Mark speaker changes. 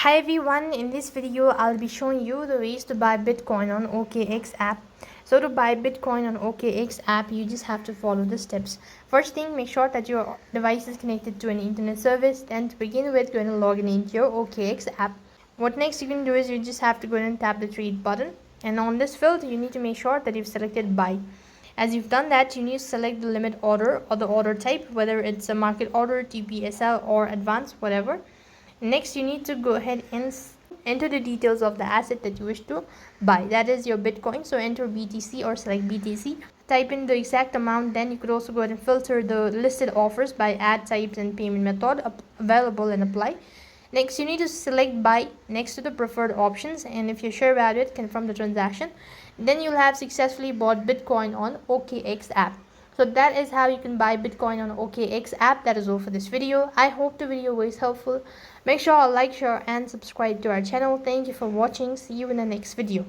Speaker 1: Hi everyone, in this video I'll be showing you the ways to buy Bitcoin on OKX app. So to buy Bitcoin on OKX app, you just have to follow the steps. First thing, make sure that your device is connected to an internet service. Then to begin with, go ahead and log in into your OKX app. What next you can do is you just have to go ahead and tap the trade button. And on this field, you need to make sure that you've selected buy. As you've done that, you need to select the limit order or the order type, whether it's a market order, TPSL or advanced, whatever. Next, you need to go ahead and enter the details of the asset that you wish to buy. That is your Bitcoin. So enter BTC or select BTC. Type in the exact amount. Then you could also go ahead and filter the listed offers by ad types and payment method available and apply. Next, you need to select buy next to the preferred options, and if you're sure about it, confirm the transaction. Then you'll have successfully bought Bitcoin on OKX app. So that is how you can buy Bitcoin on OKX app. That is all for this video. I hope the video was helpful. Make sure to like, share and subscribe to our channel. Thank you for watching. See you in the next video.